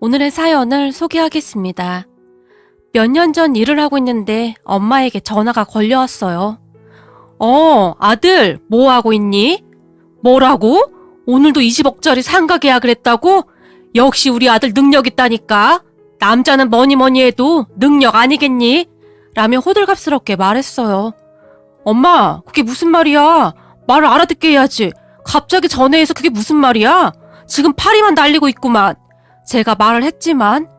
오늘의 사연을 소개하겠습니다. 몇 년 전 일을 하고 있는데 엄마에게 전화가 걸려왔어요. 아들, 뭐 하고 있니? 뭐라고? 오늘도 20억짜리 상가 계약을 했다고? 역시 우리 아들 능력 있다니까. 남자는 뭐니 해도 능력 아니겠니? 라며 호들갑스럽게 말했어요. 엄마, 그게 무슨 말이야? 말을 알아듣게 해야지. 갑자기 전화해서 그게 무슨 말이야? 지금 파리만 날리고 있구만. 제가 말을 했지만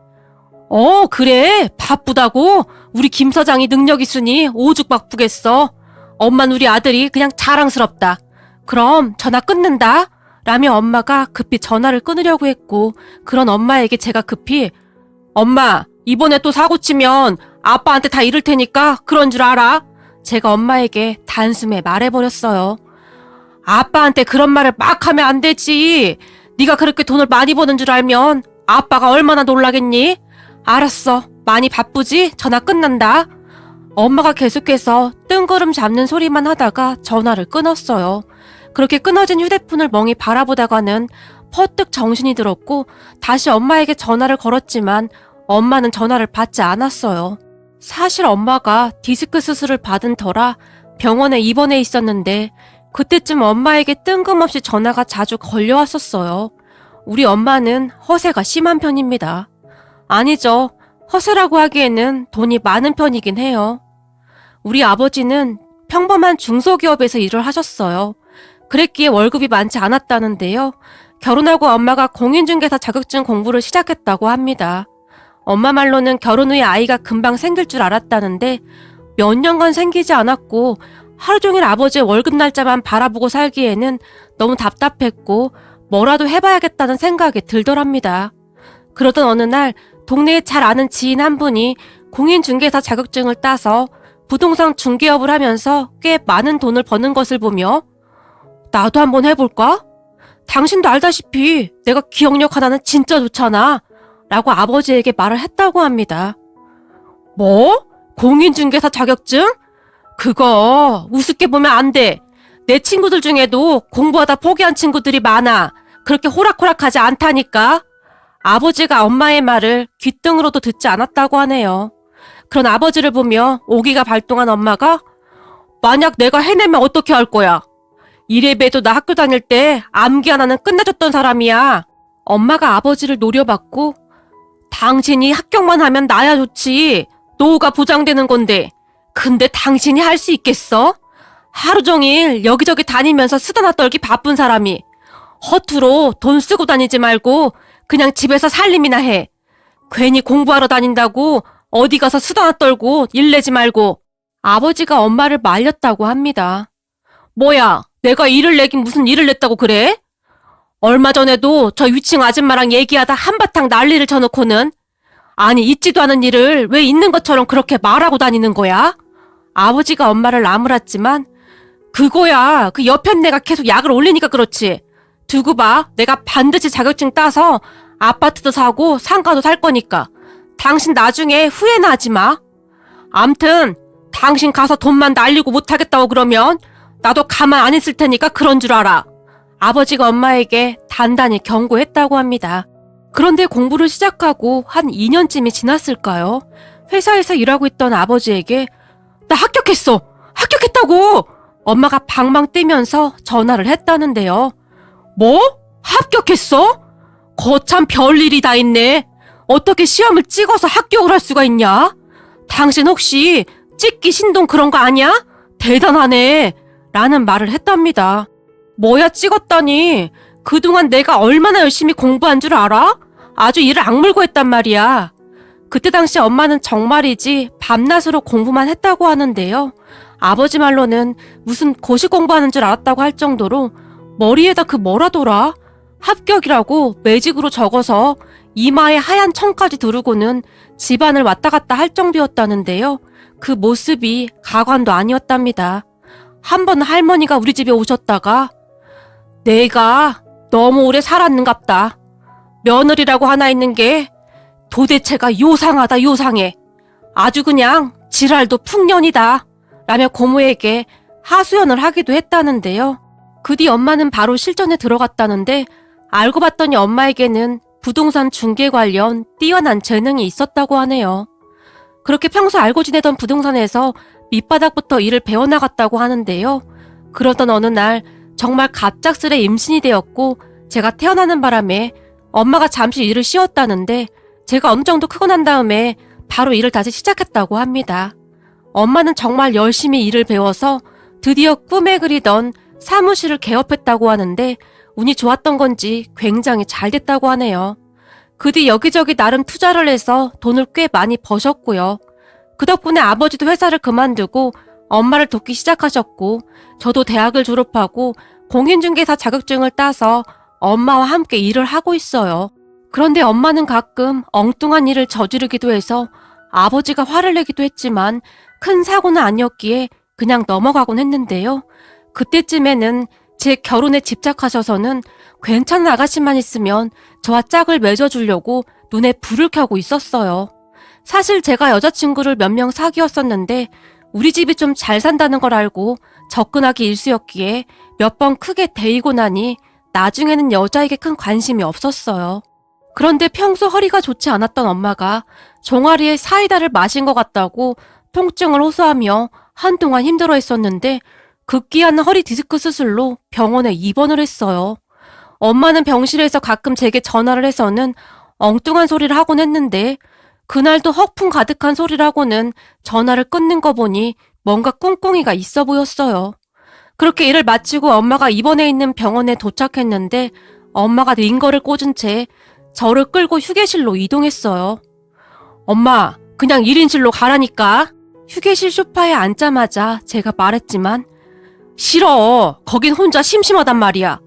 그래, 바쁘다고? 우리 김 서장이 능력 있으니 오죽 바쁘겠어. 엄만 우리 아들이 그냥 자랑스럽다. 그럼 전화 끊는다. 라며 엄마가 급히 전화를 끊으려고 했고, 그런 엄마에게 제가 급히 엄마, 이번에 또 사고 치면 아빠한테 다 이를 테니까 그런 줄 알아? 제가 엄마에게 단숨에 말해버렸어요. 아빠한테 그런 말을 막 하면 안 되지. 네가 그렇게 돈을 많이 버는 줄 알면 아빠가 얼마나 놀라겠니? 알았어. 많이 바쁘지? 전화 끝난다. 엄마가 계속해서 뜬구름 잡는 소리만 하다가 전화를 끊었어요. 그렇게 끊어진 휴대폰을 멍히 바라보다가는 퍼뜩 정신이 들었고 다시 엄마에게 전화를 걸었지만 엄마는 전화를 받지 않았어요. 사실 엄마가 디스크 수술을 받은 터라 병원에 입원해 있었는데 그때쯤 엄마에게 뜬금없이 전화가 자주 걸려왔었어요. 우리 엄마는 허세가 심한 편입니다. 아니죠. 허세라고 하기에는 돈이 많은 편이긴 해요. 우리 아버지는 평범한 중소기업에서 일을 하셨어요. 그랬기에 월급이 많지 않았다는데요. 결혼하고 엄마가 공인중개사 자격증 공부를 시작했다고 합니다. 엄마 말로는 결혼 후에 아이가 금방 생길 줄 알았다는데 몇 년간 생기지 않았고 하루 종일 아버지의 월급 날짜만 바라보고 살기에는 너무 답답했고 뭐라도 해봐야겠다는 생각이 들더랍니다. 그러던 어느 날 동네에 잘 아는 지인 한 분이 공인중개사 자격증을 따서 부동산 중개업을 하면서 꽤 많은 돈을 버는 것을 보며 나도 한번 해볼까? 당신도 알다시피 내가 기억력 하나는 진짜 좋잖아. 라고 아버지에게 말을 했다고 합니다. 뭐? 공인중개사 자격증? 그거 우습게 보면 안 돼. 내 친구들 중에도 공부하다 포기한 친구들이 많아. 그렇게 호락호락하지 않다니까. 아버지가 엄마의 말을 귓등으로도 듣지 않았다고 하네요. 그런 아버지를 보며 오기가 발동한 엄마가 만약 내가 해내면 어떻게 할 거야? 이래봬도 나 학교 다닐 때 암기 하나는 끝내줬던 사람이야. 엄마가 아버지를 노려봤고 당신이 합격만 하면 나야 좋지. 노후가 보장되는 건데. 근데 당신이 할 수 있겠어? 하루 종일 여기저기 다니면서 수다나 떨기 바쁜 사람이 허투루 돈 쓰고 다니지 말고 그냥 집에서 살림이나 해. 괜히 공부하러 다닌다고 어디 가서 수다나 떨고 일 내지 말고. 아버지가 엄마를 말렸다고 합니다. 뭐야, 내가 일을 내긴 무슨 일을 냈다고 그래? 얼마 전에도 저 위층 아줌마랑 얘기하다 한바탕 난리를 쳐놓고는 아니 있지도 않은 일을 왜 있는 것처럼 그렇게 말하고 다니는 거야? 아버지가 엄마를 나무랐지만 그거야, 그 옆에 내가 계속 약을 올리니까 그렇지. 두고 봐, 내가 반드시 자격증 따서 아파트도 사고 상가도 살 거니까. 당신 나중에 후회나 하지 마. 암튼 당신 가서 돈만 날리고 못하겠다고 그러면 나도 가만 안 있을 테니까 그런 줄 알아. 아버지가 엄마에게 단단히 경고했다고 합니다. 그런데 공부를 시작하고 한 2년쯤이 지났을까요? 회사에서 일하고 있던 아버지에게 나 합격했어! 합격했다고! 엄마가 방방 뛰면서 전화를 했다는데요. 뭐? 합격했어? 거참 별일이 다 있네. 어떻게 시험을 찍어서 합격을 할 수가 있냐? 당신 혹시 찍기 신동 그런 거 아니야? 대단하네. 라는 말을 했답니다. 뭐야 찍었다니. 그동안 내가 얼마나 열심히 공부한 줄 알아? 아주 이를 악물고 했단 말이야. 그때 당시 엄마는 정말이지 밤낮으로 공부만 했다고 하는데요. 아버지 말로는 무슨 고시 공부하는 줄 알았다고 할 정도로 머리에다 그 뭐라더라? 합격이라고 매직으로 적어서 이마에 하얀 청까지 두르고는 집안을 왔다 갔다 할 정도였다는데요. 그 모습이 가관도 아니었답니다. 한 번 할머니가 우리 집에 오셨다가 내가 너무 오래 살았는갑다. 며느리라고 하나 있는 게 도대체가 요상하다 요상해. 아주 그냥 지랄도 풍년이다. 라며 고모에게 하소연을 하기도 했다는데요. 그 뒤 엄마는 바로 실전에 들어갔다는데 알고 봤더니 엄마에게는 부동산 중개 관련 뛰어난 재능이 있었다고 하네요. 그렇게 평소 알고 지내던 부동산에서 밑바닥부터 일을 배워나갔다고 하는데요. 그러던 어느 날 정말 갑작스레 임신이 되었고 제가 태어나는 바람에 엄마가 잠시 일을 쉬었다는데 제가 어느 정도 크고 난 다음에 바로 일을 다시 시작했다고 합니다. 엄마는 정말 열심히 일을 배워서 드디어 꿈에 그리던 사무실을 개업했다고 하는데 운이 좋았던 건지 굉장히 잘 됐다고 하네요. 그 뒤 여기저기 나름 투자를 해서 돈을 꽤 많이 버셨고요. 그 덕분에 아버지도 회사를 그만두고 엄마를 돕기 시작하셨고 저도 대학을 졸업하고 공인중개사 자격증을 따서 엄마와 함께 일을 하고 있어요. 그런데 엄마는 가끔 엉뚱한 일을 저지르기도 해서 아버지가 화를 내기도 했지만 큰 사고는 아니었기에 그냥 넘어가곤 했는데요. 그때쯤에는 제 결혼에 집착하셔서는 괜찮은 아가씨만 있으면 저와 짝을 맺어주려고 눈에 불을 켜고 있었어요. 사실 제가 여자친구를 몇 명 사귀었었는데 우리 집이 좀 잘 산다는 걸 알고 접근하기 일쑤였기에 몇 번 크게 데이고 나니 나중에는 여자에게 큰 관심이 없었어요. 그런데 평소 허리가 좋지 않았던 엄마가 종아리에 사이다를 마신 것 같다고 통증을 호소하며 한동안 힘들어했었는데 급기야는 허리 디스크 수술로 병원에 입원을 했어요. 엄마는 병실에서 가끔 제게 전화를 해서는 엉뚱한 소리를 하곤 했는데 그날도 허풍 가득한 소리를 하고는 전화를 끊는 거 보니 뭔가 꿍꿍이가 있어 보였어요. 그렇게 일을 마치고 엄마가 입원해 있는 병원에 도착했는데 엄마가 링거를 꽂은 채 저를 끌고 휴게실로 이동했어요. 엄마, 그냥 1인실로 가라니까. 휴게실 소파에 앉자마자 제가 말했지만 싫어. 거긴 혼자 심심하단 말이야.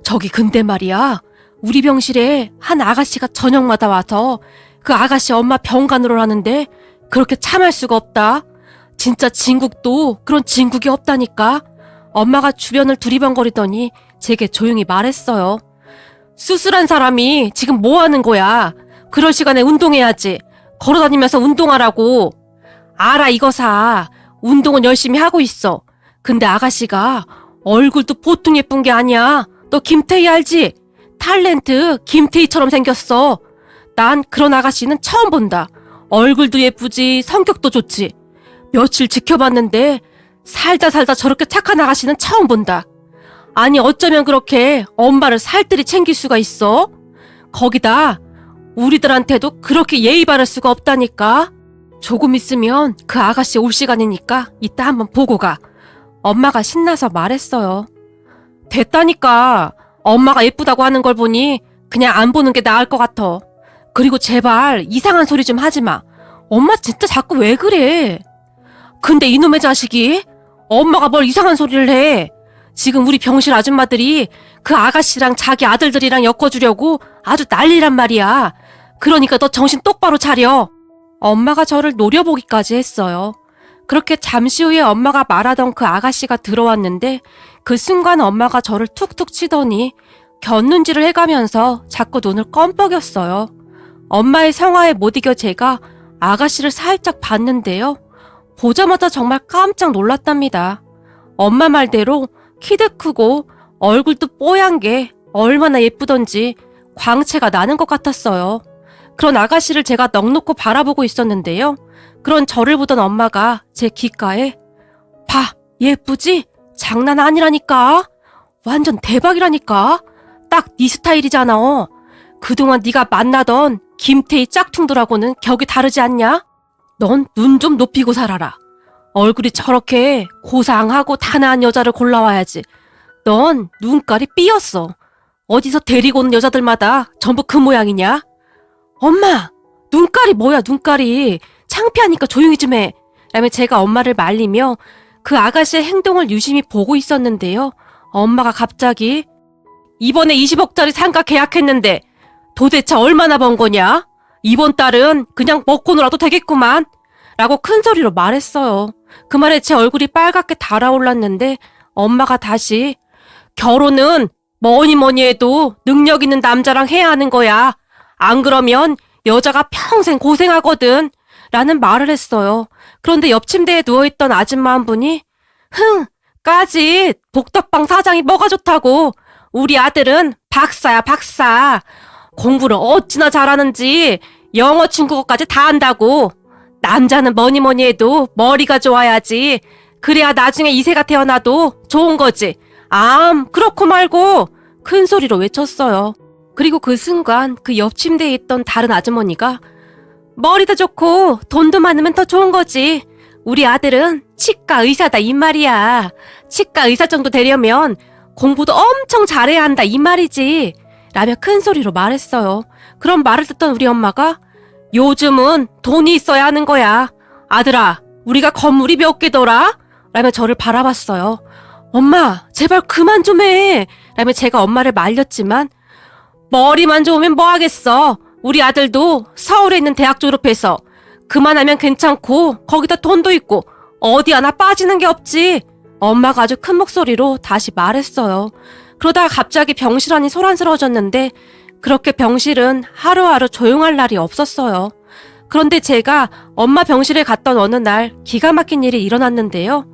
저기 근데 말이야. 우리 병실에 한 아가씨가 저녁마다 와서 그 아가씨 엄마 병간호를 하는데 그렇게 참을 수가 없다. 진짜 진국도 그런 진국이 없다니까. 엄마가 주변을 두리번거리더니 제게 조용히 말했어요. 수술한 사람이 지금 뭐 하는 거야? 그럴 시간에 운동해야지. 걸어다니면서 운동하라고. 알아 이거사. 운동은 열심히 하고 있어. 근데 아가씨가 얼굴도 보통 예쁜 게 아니야. 너 김태희 알지? 탤런트 김태희처럼 생겼어. 난 그런 아가씨는 처음 본다. 얼굴도 예쁘지 성격도 좋지. 며칠 지켜봤는데 살다 저렇게 착한 아가씨는 처음 본다. 아니 어쩌면 그렇게 엄마를 살뜰히 챙길 수가 있어? 거기다 우리들한테도 그렇게 예의 바를 수가 없다니까. 조금 있으면 그 아가씨 올 시간이니까 이따 한번 보고 가. 엄마가 신나서 말했어요. 됐다니까. 엄마가 예쁘다고 하는 걸 보니 그냥 안 보는 게 나을 것 같아. 그리고 제발 이상한 소리 좀 하지 마. 엄마 진짜 자꾸 왜 그래? 근데 이놈의 자식이 엄마가 뭘 이상한 소리를 해. 지금 우리 병실 아줌마들이 그 아가씨랑 자기 아들들이랑 엮어주려고 아주 난리란 말이야. 그러니까 너 정신 똑바로 차려. 엄마가 저를 노려보기까지 했어요. 그렇게 잠시 후에 엄마가 말하던 그 아가씨가 들어왔는데 그 순간 엄마가 저를 툭툭 치더니 곁눈질을 해가면서 자꾸 눈을 껌뻑였어요. 엄마의 성화에 못 이겨 제가 아가씨를 살짝 봤는데요. 보자마자 정말 깜짝 놀랐답니다. 엄마 말대로 키도 크고 얼굴도 뽀얀 게 얼마나 예쁘던지 광채가 나는 것 같았어요. 그런 아가씨를 제가 넋놓고 바라보고 있었는데요. 그런 저를 보던 엄마가 제 귓가에 봐, 예쁘지? 장난 아니라니까. 완전 대박이라니까. 딱 네 스타일이잖아. 그동안 네가 만나던 김태희 짝퉁들하고는 격이 다르지 않냐? 넌 눈 좀 높이고 살아라. 얼굴이 저렇게 고상하고 단아한 여자를 골라와야지. 넌 눈깔이 삐었어. 어디서 데리고 온 여자들마다 전부 그 모양이냐? 엄마! 눈깔이 뭐야 눈깔이. 창피하니까 조용히 좀 해. 라며 제가 엄마를 말리며 그 아가씨의 행동을 유심히 보고 있었는데요. 엄마가 갑자기 이번에 20억짜리 상가 계약했는데 도대체 얼마나 번 거냐? 이번 달은 그냥 먹고 놀아도 되겠구만. 라고 큰 소리로 말했어요. 그 말에 제 얼굴이 빨갛게 달아올랐는데 엄마가 다시 결혼은 뭐니 해도 능력 있는 남자랑 해야 하는 거야. 안 그러면 여자가 평생 고생하거든. 라는 말을 했어요. 그런데 옆 침대에 누워있던 아줌마 한 분이 까짓 복덕방 사장이 뭐가 좋다고. 우리 아들은 박사야 박사. 공부를 어찌나 잘하는지 영어, 중국어까지 다 한다고. 남자는 뭐니 뭐니 해도 머리가 좋아야지. 그래야 나중에 이세가 태어나도 좋은 거지. 그렇고 말고 큰 소리로 외쳤어요. 그리고 그 순간 그 옆 침대에 있던 다른 아주머니가 머리도 좋고 돈도 많으면 더 좋은 거지. 우리 아들은 치과 의사다 이 말이야. 치과 의사 정도 되려면 공부도 엄청 잘해야 한다 이 말이지. 라며 큰 소리로 말했어요. 그런 말을 듣던 우리 엄마가 요즘은 돈이 있어야 하는 거야. 아들아, 우리가 건물이 몇 개더라? 라며 저를 바라봤어요. 엄마, 제발 그만 좀 해. 라며 제가 엄마를 말렸지만 머리만 좋으면 뭐 하겠어. 우리 아들도 서울에 있는 대학 졸업해서 그만하면 괜찮고 거기다 돈도 있고 어디 하나 빠지는 게 없지. 엄마가 아주 큰 목소리로 다시 말했어요. 그러다가 갑자기 병실안이 소란스러워졌는데 그렇게 병실은 하루하루 조용할 날이 없었어요. 그런데 제가 엄마 병실에 갔던 어느 날 기가 막힌 일이 일어났는데요.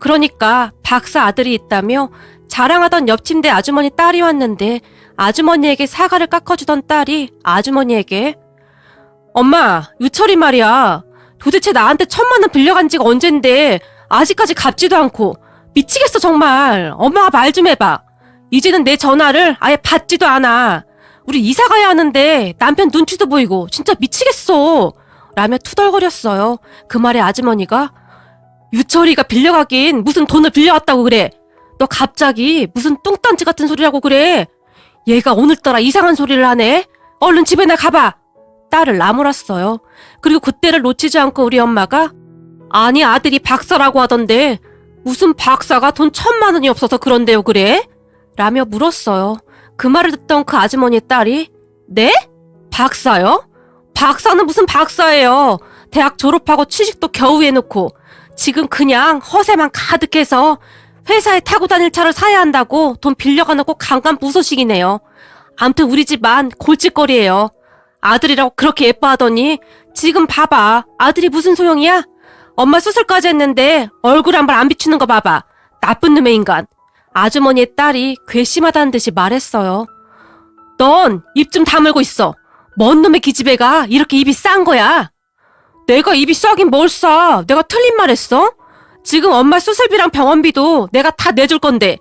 그러니까 박사 아들이 있다며 자랑하던 옆 침대 아주머니 딸이 왔는데 아주머니에게 사과를 깎아주던 딸이 아주머니에게 엄마, 유철이 말이야. 도대체 나한테 1,000만 원 빌려간 지가 언젠데 아직까지 갚지도 않고 미치겠어 정말. 엄마가 말 좀 해봐. 이제는 내 전화를 아예 받지도 않아. 우리 이사 가야 하는데 남편 눈치도 보이고 진짜 미치겠어. 라며 투덜거렸어요. 그 말에 아주머니가 유철이가 빌려가긴 무슨 돈을 빌려왔다고 그래. 너 갑자기 무슨 뚱딴지 같은 소리라고 그래. 얘가 오늘따라 이상한 소리를 하네. 얼른 집에나 가봐. 딸을 나무랐어요. 그리고 그때를 놓치지 않고 우리 엄마가 아니 아들이 박사라고 하던데 무슨 박사가 돈 1,000만 원이 없어서 그런데요 그래? 라며 물었어요. 그 말을 듣던 그 아주머니의 딸이 네? 박사요? 박사는 무슨 박사예요. 대학 졸업하고 취직도 겨우 해놓고 지금 그냥 허세만 가득해서 회사에 타고 다닐 차를 사야 한다고 돈 빌려가놓고 강간부소식이네요. 암튼 우리 집안 골칫거리예요. 아들이라고 그렇게 예뻐하더니 지금 봐봐. 아들이 무슨 소용이야? 엄마 수술까지 했는데 얼굴 한 번 안 비추는 거 봐봐. 나쁜 놈의 인간. 아주머니의 딸이 괘씸하다는 듯이 말했어요. 넌 입 좀 다물고 있어. 뭔 놈의 기집애가 이렇게 입이 싼 거야. 내가 입이 싸긴 뭘 싸. 내가 틀린 말 했어? 지금 엄마 수술비랑 병원비도 내가 다 내줄 건데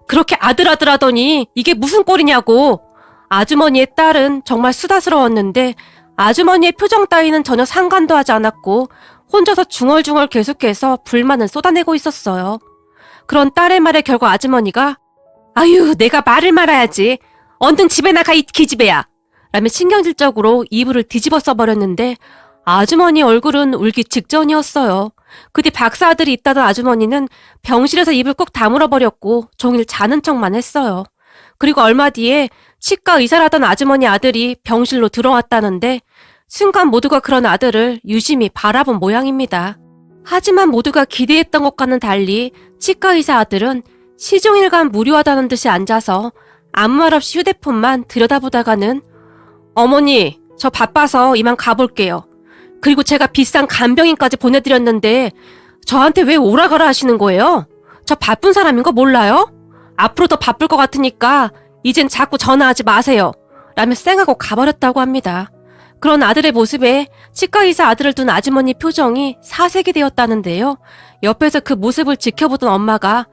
그렇게 아들 하더니 이게 무슨 꼴이냐고. 아주머니의 딸은 정말 수다스러웠는데 아주머니의 표정 따위는 전혀 상관도 하지 않았고 혼자서 중얼중얼 계속해서 불만을 쏟아내고 있었어요. 그런 딸의 말에 결국 아주머니가 아유 내가 말을 말아야지. 얼른 집에 나가 이 기집애야. 라며 신경질적으로 이불을 뒤집어 써버렸는데 아주머니 얼굴은 울기 직전이었어요. 그 뒤 박사 아들이 있다던 아주머니는 병실에서 입을 꾹 다물어버렸고 종일 자는 척만 했어요. 그리고 얼마 뒤에 치과 의사라던 아주머니 아들이 병실로 들어왔다는데 순간 모두가 그런 아들을 유심히 바라본 모양입니다. 하지만 모두가 기대했던 것과는 달리 치과 의사 아들은 시종일관 무료하다는 듯이 앉아서 아무 말 없이 휴대폰만 들여다보다가는 어머니, 저 바빠서 이만 가볼게요. 그리고 제가 비싼 간병인까지 보내드렸는데 저한테 왜 오라가라 하시는 거예요? 저 바쁜 사람인 거 몰라요? 앞으로 더 바쁠 것 같으니까 이젠 자꾸 전화하지 마세요. 라며 쌩하고 가버렸다고 합니다. 그런 아들의 모습에 치과의사 아들을 둔 아주머니 표정이 사색이 되었다는데요. 옆에서 그 모습을 지켜보던 엄마가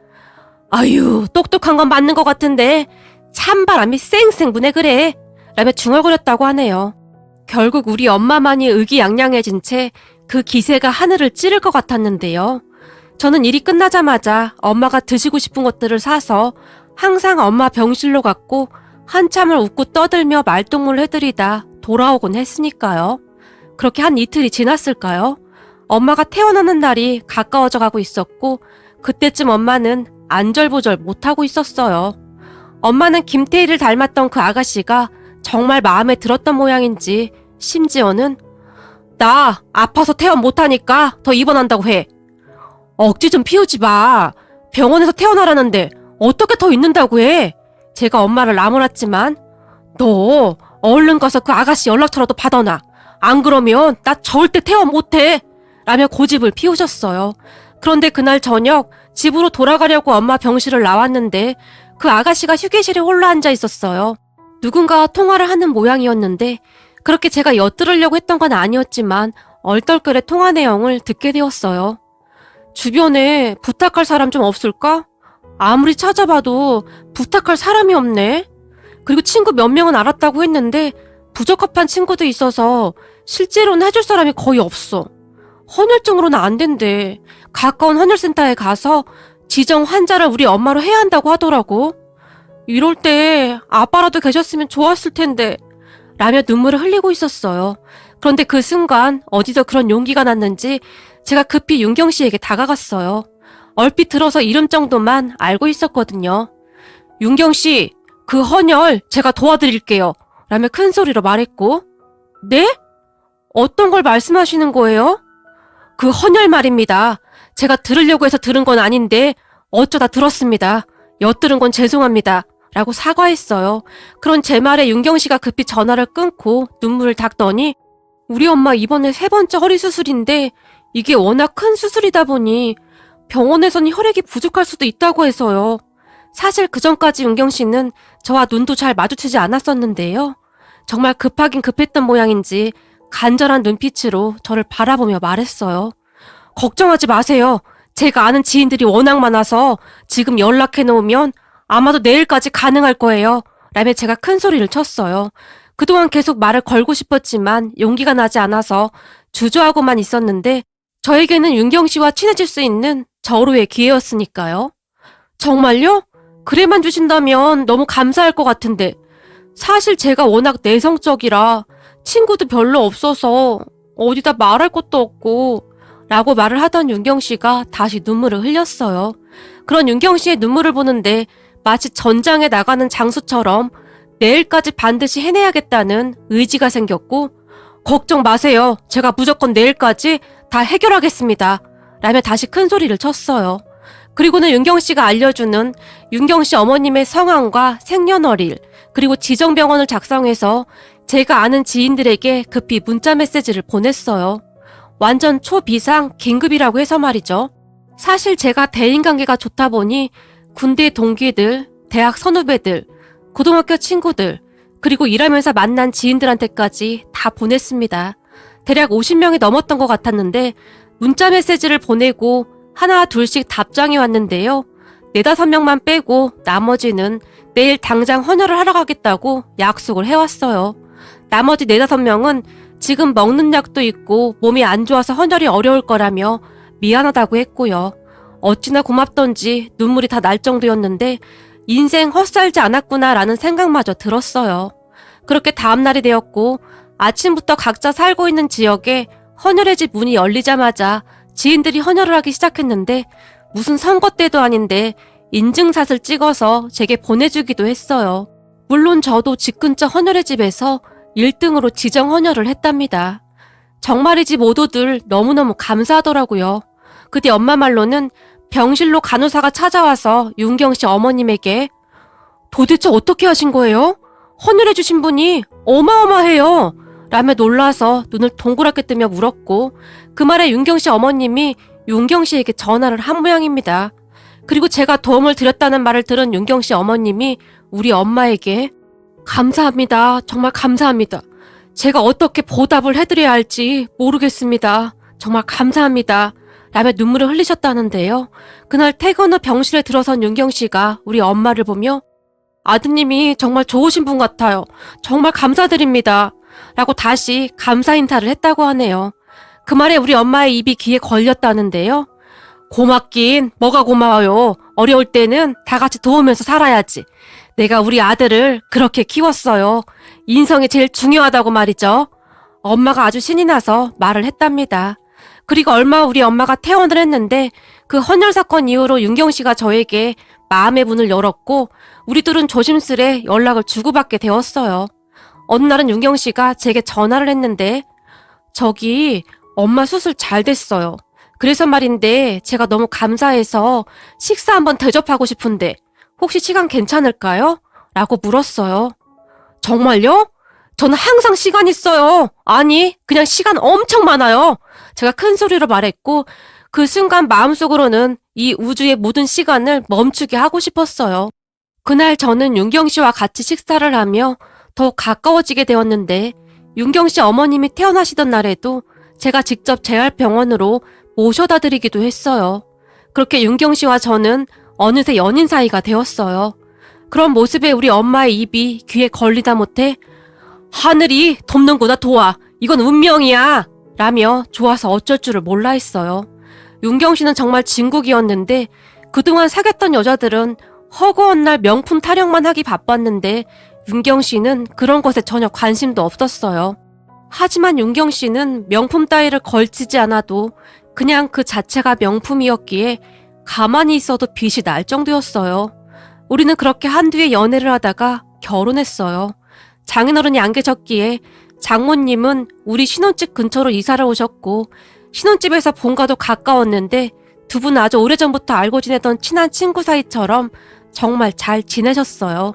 아유 똑똑한 건 맞는 것 같은데 찬바람이 쌩쌩 부네 그래. 라며 중얼거렸다고 하네요. 결국 우리 엄마만이 의기양양해진 채 그 기세가 하늘을 찌를 것 같았는데요. 저는 일이 끝나자마자 엄마가 드시고 싶은 것들을 사서 항상 엄마 병실로 갔고 한참을 웃고 떠들며 말동무를 해드리다 돌아오곤 했으니까요. 그렇게 한 이틀이 지났을까요? 엄마가 태어나는 날이 가까워져 가고 있었고 그때쯤 엄마는 안절부절 못하고 있었어요. 엄마는 김태희를 닮았던 그 아가씨가 정말 마음에 들었던 모양인지 심지어는 나 아파서 퇴원 못하니까 더 입원한다고 해. 억지 좀 피우지 마. 병원에서 퇴원하라는데 어떻게 더 있는다고 해. 제가 엄마를 나무랐지만 너 얼른 가서 그 아가씨 연락처라도 받아놔. 안 그러면 나 절대 퇴원 못해. 라며 고집을 피우셨어요. 그런데 그날 저녁 집으로 돌아가려고 엄마 병실을 나왔는데 그 아가씨가 휴게실에 홀로 앉아 있었어요. 누군가와 통화를 하는 모양이었는데 그렇게 제가 엿들으려고 했던 건 아니었지만 얼떨결에 통화 내용을 듣게 되었어요. 주변에 부탁할 사람 좀 없을까? 아무리 찾아봐도 부탁할 사람이 없네. 그리고 친구 몇 명은 알았다고 했는데 부적합한 친구도 있어서 실제로는 해줄 사람이 거의 없어. 헌혈증으로는 안 된대. 가까운 헌혈센터에 가서 지정 환자를 우리 엄마로 해야 한다고 하더라고. 이럴 때 아빠라도 계셨으면 좋았을 텐데 라며 눈물을 흘리고 있었어요. 그런데 그 순간 어디서 그런 용기가 났는지 제가 급히 윤경 씨에게 다가갔어요. 얼핏 들어서 이름 정도만 알고 있었거든요. 윤경 씨, 그 헌혈 제가 도와드릴게요. 라며 큰 소리로 말했고, 네? 어떤 걸 말씀하시는 거예요? 그 헌혈 말입니다. 제가 들으려고 해서 들은 건 아닌데 어쩌다 들었습니다. 엿들은 건 죄송합니다. 라고 사과했어요. 그런 제 말에 윤경 씨가 급히 전화를 끊고 눈물을 닦더니 우리 엄마 이번에 3번째 허리 수술인데 이게 워낙 큰 수술이다 보니 병원에서는 혈액이 부족할 수도 있다고 해서요. 사실 그전까지 윤경 씨는 저와 눈도 잘 마주치지 않았었는데요. 정말 급하긴 급했던 모양인지 간절한 눈빛으로 저를 바라보며 말했어요. 걱정하지 마세요. 제가 아는 지인들이 워낙 많아서 지금 연락해 놓으면 아마도 내일까지 가능할 거예요. 라며 제가 큰 소리를 쳤어요. 그동안 계속 말을 걸고 싶었지만 용기가 나지 않아서 주저하고만 있었는데 저에게는 윤경 씨와 친해질 수 있는 절호의 기회였으니까요. 정말요? 그래만 주신다면 너무 감사할 것 같은데 사실 제가 워낙 내성적이라 친구도 별로 없어서 어디다 말할 것도 없고 라고 말을 하던 윤경 씨가 다시 눈물을 흘렸어요. 그런 윤경 씨의 눈물을 보는데 마치 전장에 나가는 장수처럼 내일까지 반드시 해내야겠다는 의지가 생겼고 걱정 마세요. 제가 무조건 내일까지 다 해결하겠습니다. 라며 다시 큰 소리를 쳤어요. 그리고는 윤경 씨가 알려주는 윤경 씨 어머님의 성함과 생년월일 그리고 지정병원을 작성해서 제가 아는 지인들에게 급히 문자 메시지를 보냈어요. 완전 초비상 긴급이라고 해서 말이죠. 사실 제가 대인관계가 좋다 보니 군대 동기들, 대학 선후배들, 고등학교 친구들, 그리고 일하면서 만난 지인들한테까지 다 보냈습니다. 대략 50명이 넘었던 것 같았는데 문자 메시지를 보내고 하나 둘씩 답장이 왔는데요. 4-5명만 빼고 나머지는 내일 당장 헌혈을 하러 가겠다고 약속을 해왔어요. 나머지 4-5명은 지금 먹는 약도 있고 몸이 안 좋아서 헌혈이 어려울 거라며 미안하다고 했고요. 어찌나 고맙던지 눈물이 다 날 정도였는데 인생 헛살지 않았구나라는 생각마저 들었어요. 그렇게 다음날이 되었고 아침부터 각자 살고 있는 지역에 헌혈의 집 문이 열리자마자 지인들이 헌혈을 하기 시작했는데 무슨 선거 때도 아닌데 인증샷을 찍어서 제게 보내주기도 했어요. 물론 저도 집 근처 헌혈의 집에서 1등으로 지정 헌혈을 했답니다. 정말이지 모두들 너무너무 감사하더라고요. 그 뒤 엄마 말로는 병실로 간호사가 찾아와서 윤경 씨 어머님에게 도대체 어떻게 하신 거예요? 헌혈해주신 분이 어마어마해요. 라며 놀라서 눈을 동그랗게 뜨며 물었고 그 말에 윤경 씨 어머님이 윤경 씨에게 전화를 한 모양입니다. 그리고 제가 도움을 드렸다는 말을 들은 윤경 씨 어머님이 우리 엄마에게 감사합니다. 정말 감사합니다. 제가 어떻게 보답을 해드려야 할지 모르겠습니다. 정말 감사합니다. 라며 눈물을 흘리셨다는데요. 그날 퇴근 후 병실에 들어선 윤경 씨가 우리 엄마를 보며 아드님이 정말 좋으신 분 같아요. 정말 감사드립니다. 라고 다시 감사 인사를 했다고 하네요. 그 말에 우리 엄마의 입이 귀에 걸렸다는데요. 고맙긴 뭐가 고마워요. 어려울 때는 다 같이 도우면서 살아야지. 내가 우리 아들을 그렇게 키웠어요. 인성이 제일 중요하다고 말이죠. 엄마가 아주 신이 나서 말을 했답니다. 그리고 얼마 후 우리 엄마가 퇴원을 했는데 그 헌혈 사건 이후로 윤경 씨가 저에게 마음의 문을 열었고 우리 둘은 조심스레 연락을 주고받게 되었어요. 어느 날은 윤경 씨가 제게 전화를 했는데 저기 엄마 수술 잘 됐어요. 그래서 말인데 제가 너무 감사해서 식사 한번 대접하고 싶은데 혹시 시간 괜찮을까요? 라고 물었어요. 정말요? 저는 항상 시간 있어요. 아니, 그냥 시간 엄청 많아요. 제가 큰 소리로 말했고 그 순간 마음속으로는 이 우주의 모든 시간을 멈추게 하고 싶었어요. 그날 저는 윤경 씨와 같이 식사를 하며 더욱 가까워지게 되었는데 윤경 씨 어머님이 태어나시던 날에도 제가 직접 재활병원으로 모셔다 드리기도 했어요. 그렇게 윤경 씨와 저는 어느새 연인 사이가 되었어요. 그런 모습에 우리 엄마의 입이 귀에 걸리다 못해 하늘이 돕는구나 도와. 이건 운명이야. 라며 좋아서 어쩔 줄을 몰라 했어요. 윤경 씨는 정말 진국이었는데 그동안 사귀었던 여자들은 허구한 날 명품 타령만 하기 바빴는데 윤경 씨는 그런 것에 전혀 관심도 없었어요. 하지만 윤경 씨는 명품 따위를 걸치지 않아도 그냥 그 자체가 명품이었기에 가만히 있어도 빛이 날 정도였어요. 우리는 그렇게 한두해 연애를 하다가 결혼했어요. 장인어른이 안 계셨기에 장모님은 우리 신혼집 근처로 이사를 오셨고 신혼집에서 본가도 가까웠는데 두 분은 아주 오래전부터 알고 지내던 친한 친구 사이처럼 정말 잘 지내셨어요.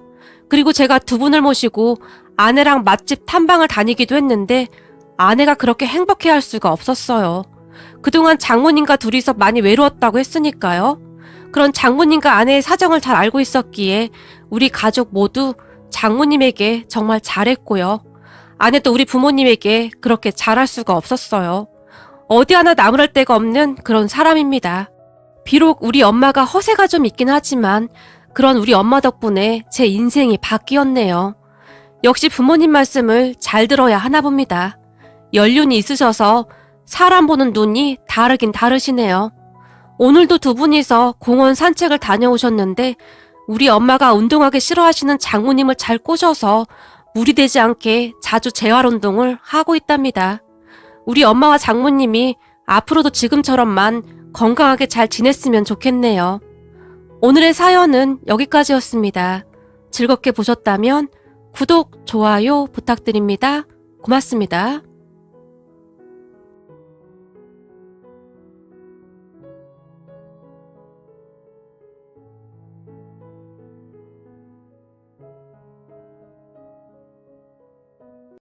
그리고 제가 두 분을 모시고 아내랑 맛집 탐방을 다니기도 했는데 아내가 그렇게 행복해할 수가 없었어요. 그동안 장모님과 둘이서 많이 외로웠다고 했으니까요. 그런 장모님과 아내의 사정을 잘 알고 있었기에 우리 가족 모두 장모님에게 정말 잘했고요. 아내도 우리 부모님에게 그렇게 잘할 수가 없었어요. 어디 하나 나무랄 데가 없는 그런 사람입니다. 비록 우리 엄마가 허세가 좀 있긴 하지만 그런 우리 엄마 덕분에 제 인생이 바뀌었네요. 역시 부모님 말씀을 잘 들어야 하나 봅니다. 연륜이 있으셔서 사람 보는 눈이 다르긴 다르시네요. 오늘도 두 분이서 공원 산책을 다녀오셨는데 우리 엄마가 운동하기 싫어하시는 장모님을 잘 꼬셔서 무리되지 않게 자주 재활운동을 하고 있답니다. 우리 엄마와 장모님이 앞으로도 지금처럼만 건강하게 잘 지냈으면 좋겠네요. 오늘의 사연은 여기까지였습니다. 즐겁게 보셨다면 구독, 좋아요 부탁드립니다. 고맙습니다.